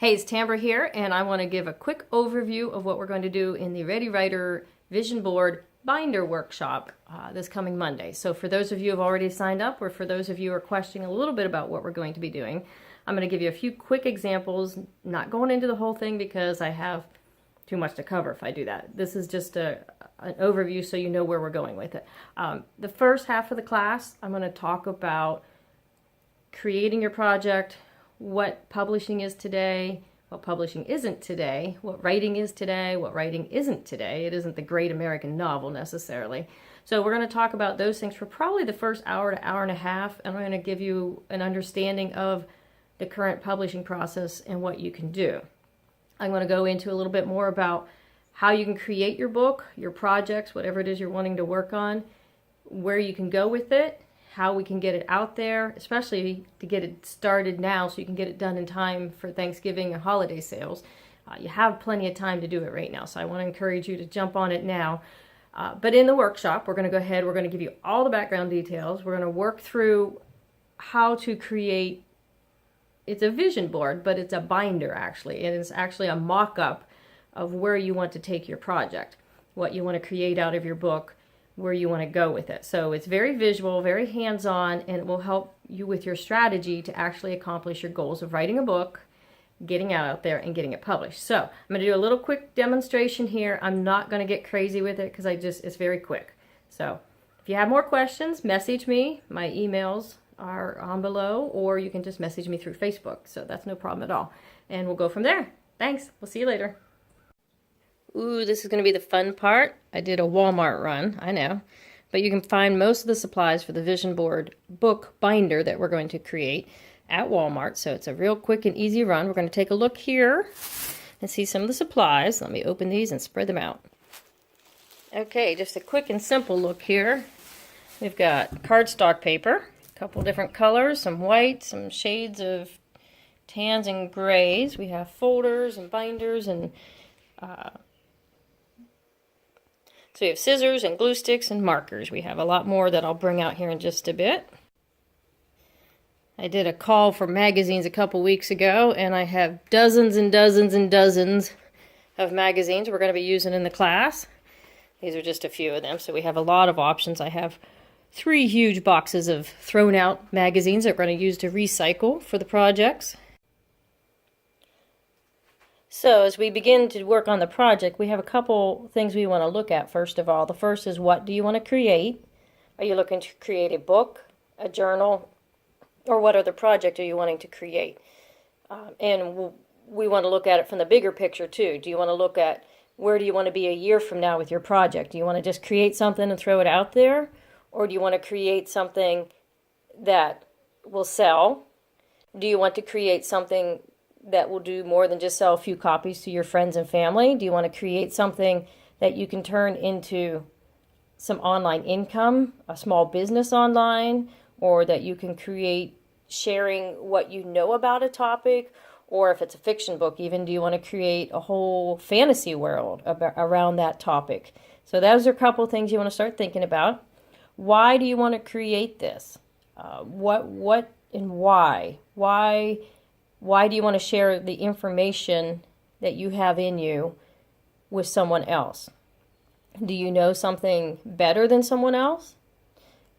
Hey, it's Tamara here, and I want to give a quick overview of what we're going to do in the ReadyWriter Vision Board Binder Workshop this coming Monday. So for those of you who have already signed up, or for those of you who are questioning a little bit about what we're going to be doing, I'm going to give you a few quick examples, not going into the whole thing because I have too much to cover if I do that. This is just an overview so you know where we're going with it. The first half of the class, I'm going to talk about creating your project, what publishing is today, what publishing isn't today, what writing is today, what writing isn't today. It isn't the great American novel necessarily. So we're going to talk about those things for probably the first hour to hour and a half, and I'm going to give you an understanding of the current publishing process and what you can do. I'm going to go into a little bit more about how you can create your book, your projects, whatever it is you're wanting to work on, where you can go with it, how we can get it out there, especially to get it started now so you can get it done in time for Thanksgiving and holiday sales. You have plenty of time to do it right now, so I want to encourage you to jump on it now. But in the workshop, we're going to go ahead, we're going to give you all the background details. We're going to work through how to create, it's a vision board, but it's a binder actually. It is actually a mock-up of where you want to take your project, what you want to create out of your book, where you want to go with it. So it's very visual, very hands-on, and it will help you with your strategy to actually accomplish your goals of writing a book, getting it out there, and getting it published. So I'm going to do a little quick demonstration here. I'm not going to get crazy with it because it's very quick. So if you have more questions, message me. My emails are on below, or you can just message me through Facebook. So that's no problem at all. And we'll go from there. Thanks. We'll see you later. Ooh, this is going to be the fun part. I did a Walmart run, I know. But you can find most of the supplies for the Vision Board book binder that we're going to create at Walmart. So it's a real quick and easy run. We're going to take a look here and see some of the supplies. Let me open these and spread them out. Okay, just a quick and simple look here. We've got cardstock paper, a couple different colors, some white, some shades of tans and grays. We have folders and binders and so we have scissors and glue sticks and markers. We have a lot more that I'll bring out here in just a bit. I did a call for magazines a couple weeks ago, and I have dozens and dozens and dozens of magazines we're going to be using in the class. These are just a few of them, so we have a lot of options. I have 3 huge boxes of thrown out magazines that we're going to use to recycle for the projects. So as we begin to work on the project, we have a couple things we want to look at first of all. The first is, what do you want to create? Are you looking to create a book, a journal, or what other project are you wanting to create? And we want to look at it from the bigger picture too. Do you want to look at where do you want to be a year from now with your project? Do you want to just create something and throw it out there? Or do you want to create something that will sell? Do you want to create something that will do more than just sell a few copies to your friends and family? Do you want to create something that you can turn into some online income, a small business online, or that you can create sharing what you know about a topic? Or if it's a fiction book even, do you want to create a whole fantasy world around that topic? So those are a couple things you want to start thinking about. Why do you want to create this? What and why? Why do you want to share the information that you have in you with someone else? Do you know something better than someone else?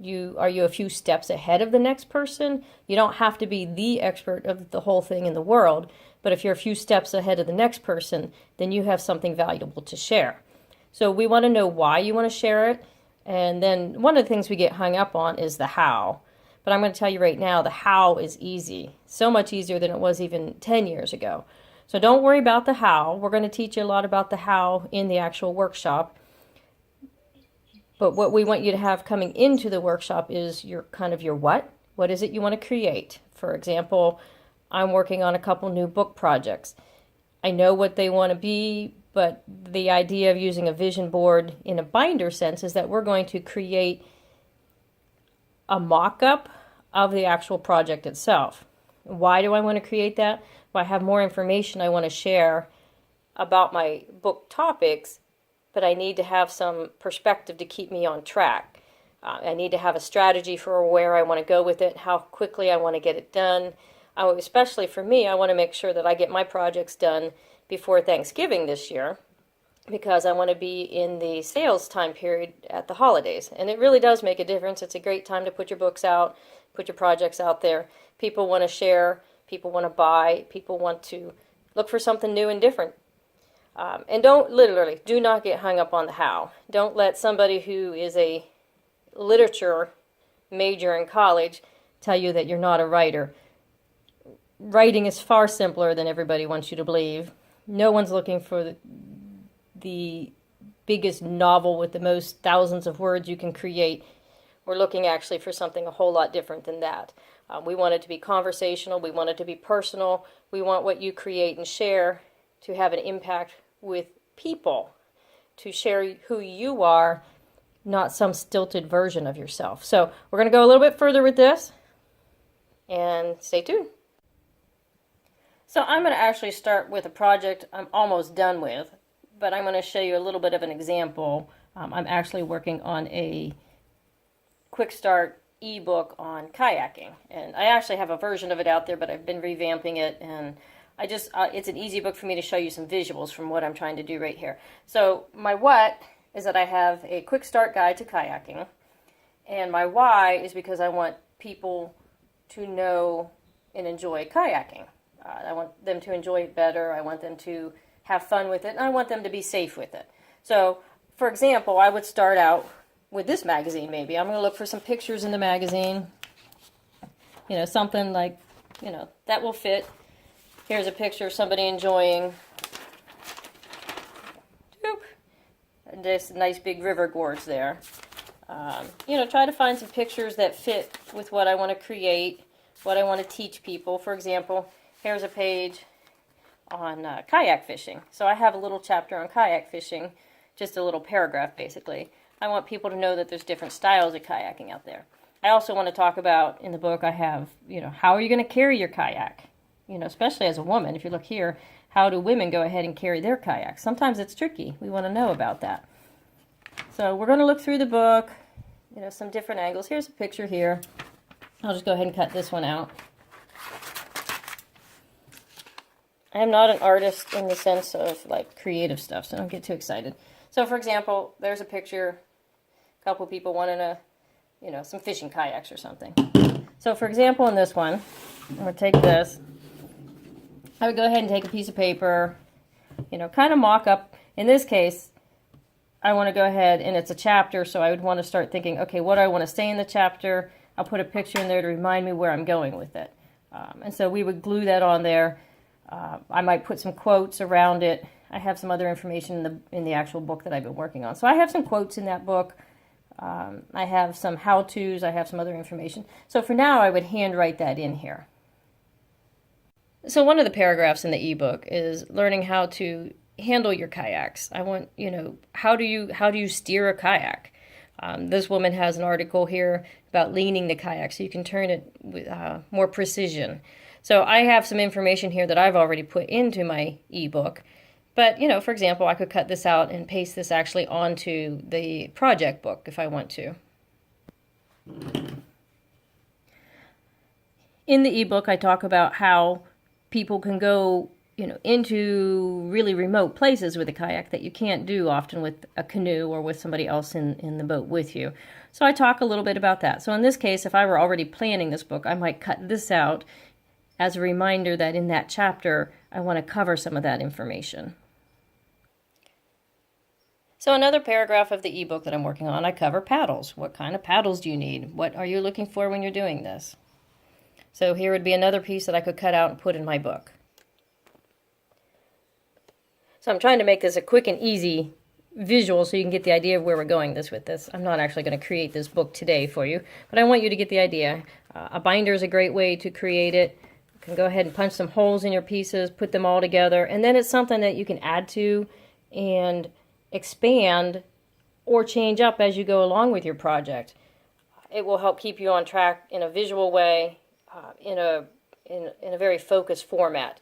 Are you a few steps ahead of the next person? You don't have to be the expert of the whole thing in the world, but if you're a few steps ahead of the next person, then you have something valuable to share. So we want to know why you want to share it, and then one of the things we get hung up on is the how. But I'm going to tell you right now, the how is easy. So much easier than it was even 10 years ago. So don't worry about the how. We're going to teach you a lot about the how in the actual workshop. But what we want you to have coming into the workshop is your what. What is it you want to create? For example, I'm working on a couple new book projects. I know what they want to be, but the idea of using a vision board in a binder sense is that we're going to create a mock-up of the actual project itself. Why do I want to create that? Well, I have more information I want to share about my book topics, but I need to have some perspective to keep me on track. I need to have a strategy for where I want to go with it, how quickly I want to get it done. Especially for me, I want to make sure that I get my projects done before Thanksgiving this year, because I want to be in the sales time period at the holidays. And it really does make a difference. It's a great time to put your books out, put your projects out there. People want to share, people want to buy, people want to look for something new and different. And do not get hung up on the how. Don't let somebody who is a literature major in college tell you that you're not a writer. Writing is far simpler than everybody wants you to believe. No one's looking for the biggest novel with the most thousands of words you can create. We're looking actually for something a whole lot different than that. We want it to be conversational. We want it to be personal. We want what you create and share to have an impact with people, to share who you are, not some stilted version of yourself. So we're going to go a little bit further with this, and stay tuned. So I'm going to actually start with a project I'm almost done with, but I'm going to show you a little bit of an example. I'm actually working on a quick start ebook on kayaking, and I actually have a version of it out there, but I've been revamping it, and it's an easy book for me to show you some visuals from what I'm trying to do right here. So my what is that I have a quick start guide to kayaking, and my why is because I want people to know and enjoy kayaking. I want them to enjoy it better, I want them to have fun with it, and I want them to be safe with it. So, for example, I would start out with this magazine maybe. I'm going to look for some pictures in the magazine, something like, that will fit. Here's a picture of somebody enjoying this nice big river gorge there. Try to find some pictures that fit with what I want to create, what I want to teach people. For example, here's a page on kayak fishing. So I have a little chapter on kayak fishing, just a little paragraph basically. I want people to know that there's different styles of kayaking out there. I also want to talk about, in the book I have, how are you going to carry your kayak? Especially as a woman, if you look here, how do women go ahead and carry their kayaks? Sometimes it's tricky. We want to know about that. So we're going to look through the book, some different angles. Here's a picture here. I'll just go ahead and cut this one out. I am not an artist in the sense of like creative stuff, so don't get too excited. So for example, there's a picture, a couple people wanting to, some fishing kayaks or something. So for example, in this one, I'm going to take this. I would go ahead and take a piece of paper, kind of mock up. In this case, I want to go ahead, and it's a chapter, so I would want to start thinking, okay, what do I want to say in the chapter? I'll put a picture in there to remind me where I'm going with it. And so we would glue that on there. I might put some quotes around it. I have some other information in the actual book that I've been working on. So I have some quotes in that book. I have some how-tos. I have some other information. So for now, I would handwrite that in here. So one of the paragraphs in the ebook is learning how to handle your kayaks. I want, how do you steer a kayak? This woman has an article here about leaning the kayak so you can turn it with more precision. So I have some information here that I've already put into my ebook. But, for example, I could cut this out and paste this actually onto the project book if I want to. In the ebook, I talk about how people can go, into really remote places with a kayak that you can't do often with a canoe or with somebody else in the boat with you. So I talk a little bit about that. So in this case, if I were already planning this book, I might cut this out as a reminder that in that chapter, I want to cover some of that information. So another paragraph of the ebook that I'm working on, I cover paddles. What kind of paddles do you need? What are you looking for when you're doing this? So here would be another piece that I could cut out and put in my book. So I'm trying to make this a quick and easy visual so you can get the idea of where we're going with this. I'm not actually going to create this book today for you, but I want you to get the idea. A binder is a great way to create it. You can go ahead and punch some holes in your pieces, put them all together, and then it's something that you can add to and expand or change up as you go along with your project. It will help keep you on track in a visual way, in a very focused format.